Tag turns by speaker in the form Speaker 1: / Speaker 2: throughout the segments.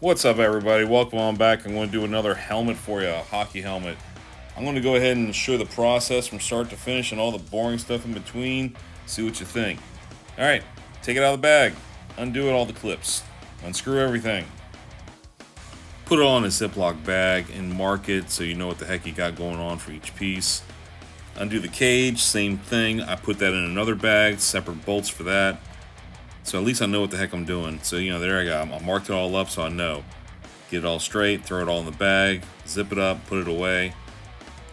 Speaker 1: What's up, everybody? Welcome on back. I'm going to do another helmet for you, a hockey helmet. I'm going to go ahead and show the process from start to finish and all the boring stuff in between. See what you think. All right, take it out of the bag. Undo it, all the clips. Unscrew everything. Put it on a Ziploc bag and mark it so you know what the heck you got going on for each piece. Undo the cage, same thing. I put that in another bag, separate bolts for that. So at least I know what the heck I'm doing. So, there I go. I marked it all up so I know. Get it all straight, throw it all in the bag, zip it up, put it away.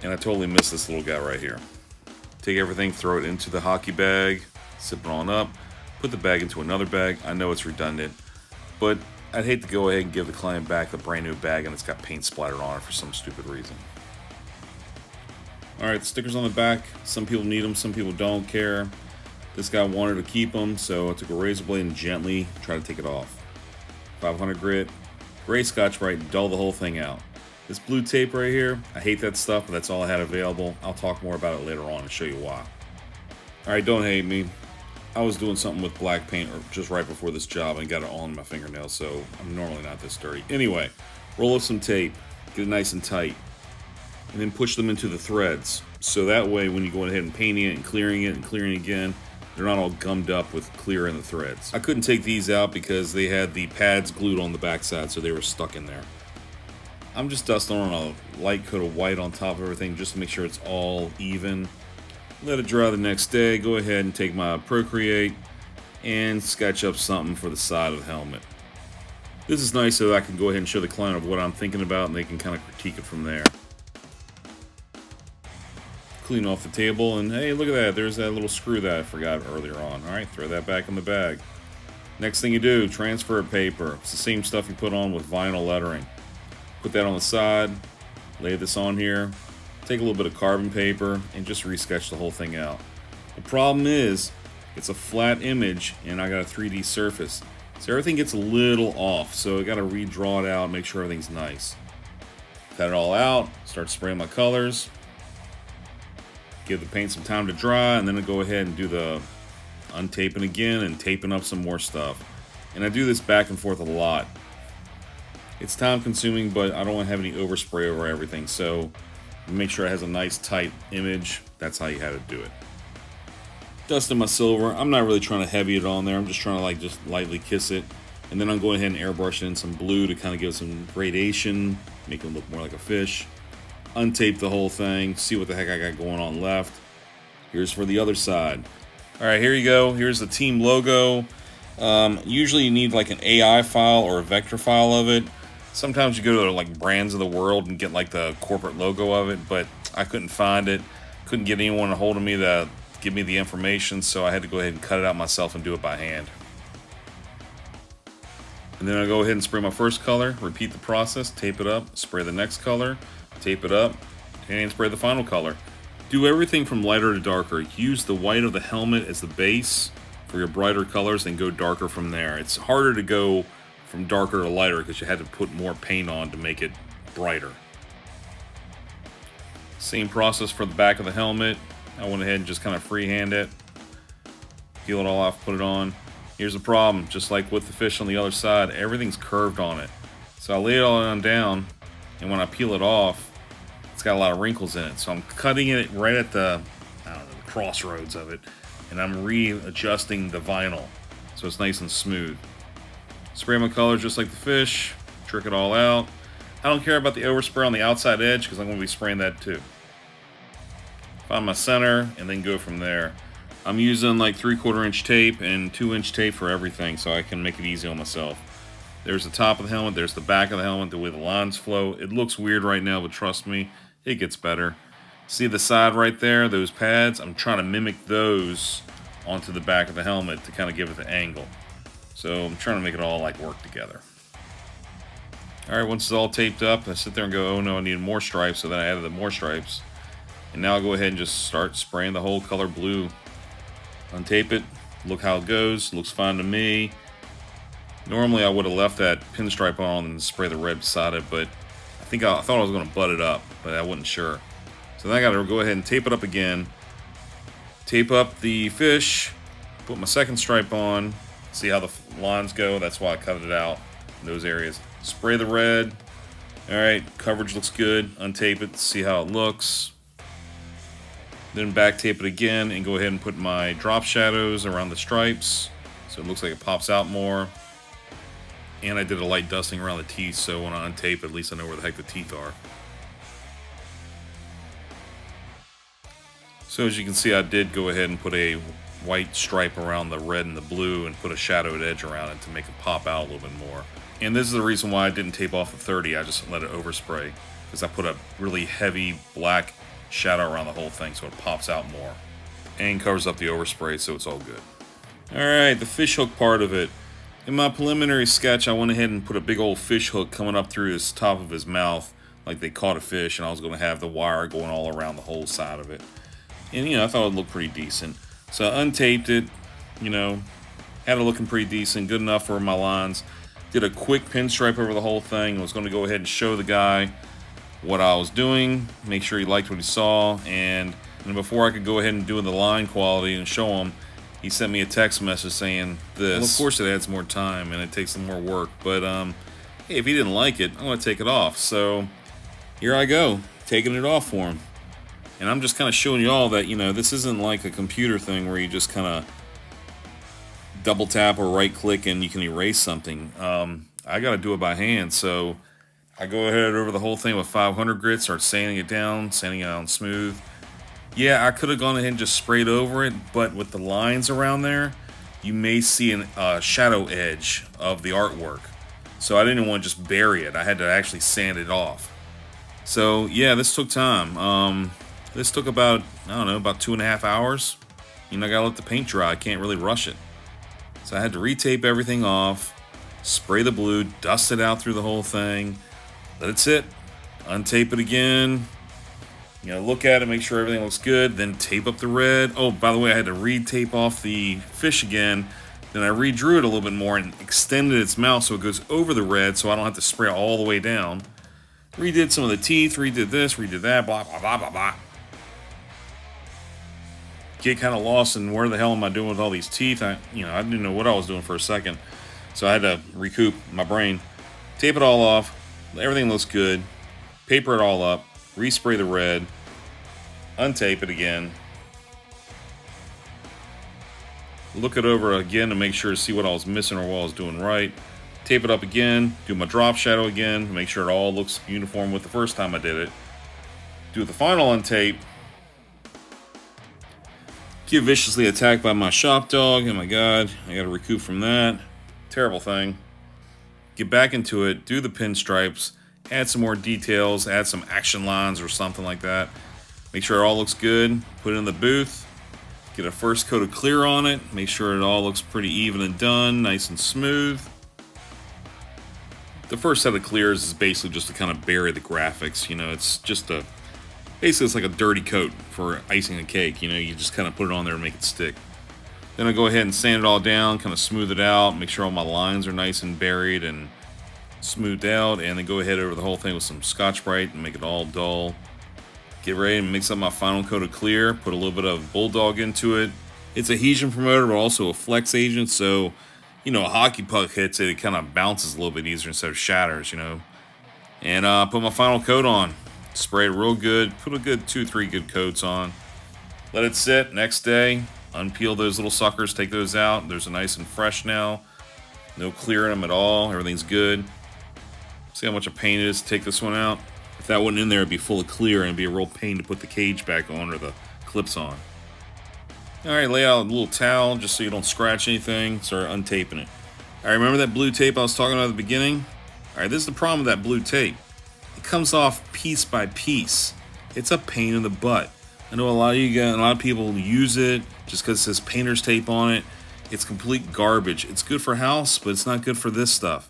Speaker 1: And I totally missed this little guy right here. Take everything, throw it into the hockey bag, zip it on up, put the bag into another bag. I know it's redundant, but I'd hate to go ahead and give the client back the brand new bag and it's got paint splattered on it for some stupid reason. Alright, stickers on the back. Some people need them, some people don't care. This guy wanted to keep them, so I took a razor blade and gently tried to take it off. 500 grit, gray Scotch-Brite, dull the whole thing out. This blue tape right here, I hate that stuff, but that's all I had available. I'll talk more about it later on and show you why. Alright, don't hate me. I was doing something with black paint just right before this job and got it all on my fingernails, so I'm normally not this dirty. Anyway, roll up some tape, get it nice and tight, and then push them into the threads. So that way, when you go ahead and painting it and clearing again, they're not all gummed up with clear in the threads. I couldn't take these out because they had the pads glued on the backside, so they were stuck in there. I'm just dusting on a light coat of white on top of everything just to make sure it's all even. Let it dry the next day. Go ahead and take my Procreate and sketch up something for the side of the helmet. This is nice so that I can go ahead and show the client of what I'm thinking about and they can kind of critique it from there. Clean off the table, and hey, look at that, there's that little screw that I forgot earlier on. Alright, throw that back in the bag. Next thing you do, transfer paper. It's the same stuff you put on with vinyl lettering. Put that on the side, lay this on here, take a little bit of carbon paper, and just resketch the whole thing out. The problem is, it's a flat image, and I got a 3D surface. So everything gets a little off, so I gotta redraw it out, make sure everything's nice. Cut it all out, start spraying my colors. Give the paint some time to dry, and then I go ahead and do the untaping again and taping up some more stuff. And I do this back and forth a lot. It's time consuming, but I don't want to have any overspray over everything, so make sure it has a nice tight image. That's how you have to do it. Dusting my silver. I'm not really trying to heavy it on there. I'm just trying to just lightly kiss it. And then I'm going ahead and airbrush it in some blue to kind of give it some gradation, make it look more like a fish. Untape the whole thing, see what the heck I got going on left. Here's for the other side. Alright, here you go. Here's the team logo. Usually you need like an AI file or a vector file of it. Sometimes you go to like Brands of the World and get like the corporate logo of it, but I couldn't find it. Couldn't get anyone a hold of me to give me the information, so I had to go ahead and cut it out myself and do it by hand. And then I go ahead and spray my first color, repeat the process, tape it up, spray the next color, tape it up, and spray the final color. Do everything from lighter to darker. Use the white of the helmet as the base for your brighter colors and go darker from there. It's harder to go from darker to lighter because you had to put more paint on to make it brighter. Same process for the back of the helmet. I went ahead and just kind of freehand it. Peel it all off, put it on. Here's the problem, just like with the fish on the other side, everything's curved on it. So I lay it all on down, and when I peel it off, it's got a lot of wrinkles in it. So I'm cutting it right at the, the crossroads of it, and I'm readjusting the vinyl so it's nice and smooth. Spray my color just like the fish, trick it all out. I don't care about the overspray on the outside edge because I'm going to be spraying that too. Find my center and then go from there. I'm using like 3/4 inch tape and 2-inch tape for everything so I can make it easy on myself. There's the top of the helmet, there's the back of the helmet, the way the lines flow. It looks weird right now, but trust me, it gets better. See the side right there, those pads? I'm trying to mimic those onto the back of the helmet to kind of give it the angle. So I'm trying to make it all like work together. Alright, once it's all taped up, I sit there and go, oh no, I need more stripes, so then I added the more stripes. And now I'll go ahead and just start spraying the whole color blue. Untape it, look how it goes, looks fine to me. Normally I would have left that pinstripe on and spray the red beside it, but I thought I was going to butt it up, but I wasn't sure. So then I got to go ahead and tape it up again. Tape up the fish, put my second stripe on, see how the lines go. That's why I cut it out in those areas. Spray the red. All right, coverage looks good. Untape it, see how it looks. Then back tape it again and go ahead and put my drop shadows around the stripes so it looks like it pops out more. And I did a light dusting around the teeth, so when I untape, at least I know where the heck the teeth are. So as you can see, I did go ahead and put a white stripe around the red and the blue and put a shadowed edge around it to make it pop out a little bit more. And this is the reason why I didn't tape off the 30. I just let it overspray because I put a really heavy black shadow around the whole thing so it pops out more and covers up the overspray, so it's all good. Alright, the fish hook part of it. In my preliminary sketch, I went ahead and put a big old fish hook coming up through his top of his mouth like they caught a fish, and I was going to have the wire going all around the whole side of it. And, I thought it looked pretty decent. So I untaped it, had it looking pretty decent, good enough for my lines. Did a quick pinstripe over the whole thing. I was going to go ahead and show the guy what I was doing, make sure he liked what he saw, and before I could go ahead and do the line quality and show him, he sent me a text message saying this. Well, of course it adds more time and it takes some more work, but hey, if he didn't like it, I'm going to take it off. So here I go, taking it off for him. And I'm just kind of showing you all that, this isn't like a computer thing where you just kind of double tap or right click and you can erase something. I got to do it by hand, so I go ahead over the whole thing with 500 grit, start sanding it down smooth. Yeah, I could have gone ahead and just sprayed over it, but with the lines around there, you may see a shadow edge of the artwork. So I didn't want to just bury it. I had to actually sand it off. So yeah, this took time. This took about 2.5 hours. I gotta let the paint dry. I can't really rush it. So I had to retape everything off, spray the blue, dust it out through the whole thing, let it sit, untape it again, look at it, make sure everything looks good, then tape up the red. Oh, by the way, I had to re-tape off the fish again. Then I redrew it a little bit more and extended its mouth so it goes over the red so I don't have to spray it all the way down. Redid some of the teeth, redid this, redid that, blah, blah, blah, blah, blah. Get kind of lost in where the hell am I doing with all these teeth. I didn't know what I was doing for a second. So I had to recoup my brain. Tape it all off. Everything looks good. Paper it all up. Respray the red. Untape it again. Look it over again to make sure to see what I was missing or what I was doing right. Tape it up again. Do my drop shadow again. Make sure it all looks uniform with the first time I did it. Do the final untape. Get viciously attacked by my shop dog. Oh my god, I gotta recoup from that. Terrible thing. Get back into it, do the pinstripes, add some more details, add some action lines or something like that. Make sure it all looks good, put it in the booth, get a first coat of clear on it, make sure it all looks pretty even and done, nice and smooth. The first set of clears is basically just to kind of bury the graphics, it's just basically it's like a dirty coat for icing a cake, you just kind of put it on there and make it stick. Then I go ahead and sand it all down, kind of smooth it out, make sure all my lines are nice and buried and smoothed out, and then go ahead over the whole thing with some Scotch-Brite and make it all dull. Get ready and mix up my final coat of clear, put a little bit of Bulldog into it. It's a adhesion promoter, but also a flex agent, so, a hockey puck hits it, it kind of bounces a little bit easier instead of shatters, And put my final coat on. Spray it real good, put a good 2-3 good coats on. Let it sit, next day, unpeel those little suckers, take those out. Those are nice and fresh now. No clear in them at all, everything's good. See how much of pain it is to take this one out? If that wasn't in there, it'd be full of clear and it'd be a real pain to put the cage back on or the clips on. Alright, lay out a little towel just so you don't scratch anything. Start untaping it. Alright, remember that blue tape I was talking about at the beginning? Alright, this is the problem with that blue tape. It comes off piece by piece. It's a pain in the butt. I know a lot of people use it just because it says painter's tape on it. It's complete garbage. It's good for house, but it's not good for this stuff.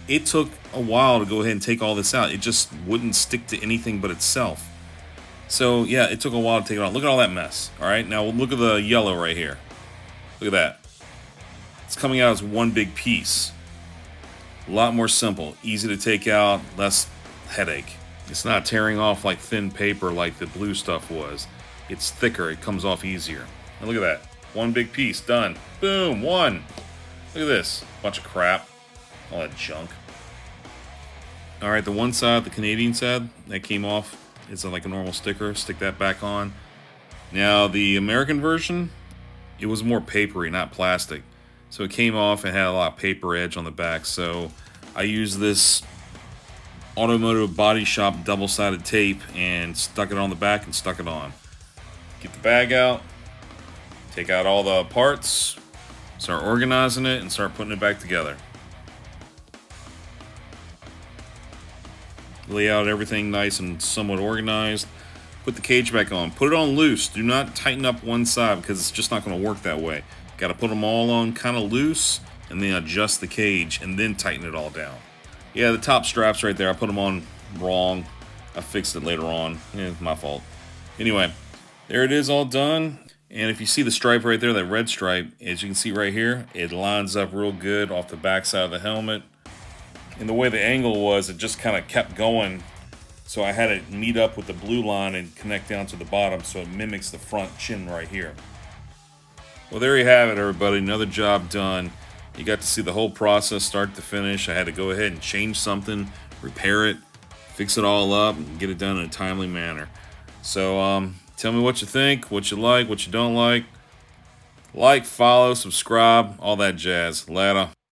Speaker 1: It took a while to go ahead and take all this out. It just wouldn't stick to anything but itself. So yeah, it took a while to take it out. Look at all that mess. Alright, now look at the yellow right here. Look at that. It's coming out as one big piece. A lot more simple. Easy to take out, less headache. It's not tearing off like thin paper like the blue stuff was. It's thicker, it comes off easier. And look at that. One big piece, done. Boom, one. Look at this. Bunch of crap. All that junk. All right, the one side, the Canadian side, that came off. It's like a normal sticker. Stick that back on. Now, the American version, it was more papery, not plastic. So it came off and had a lot of paper edge on the back. So I used this automotive body shop double-sided tape and stuck it on the back and stuck it on. Get the bag out, take out all the parts, start organizing it, and start putting it back together. Lay out everything nice and somewhat organized. Put the cage back on. Put it on loose. Do not tighten up one side because it's just not going to work that way. Got to put them all on kind of loose and then adjust the cage and then tighten it all down. Yeah, the top straps right there, I put them on wrong. I fixed it later on. My fault. Anyway, there it is all done. And if you see the stripe right there, that red stripe, as you can see right here, it lines up real good off the back side of the helmet. And the way the angle was, it just kind of kept going. So I had it meet up with the blue line and connect down to the bottom so it mimics the front chin right here. Well, there you have it, everybody. Another job done. You got to see the whole process start to finish. I had to go ahead and change something, repair it, fix it all up, and get it done in a timely manner. So tell me what you think, what you like, what you don't like. Like, follow, subscribe, all that jazz. Later.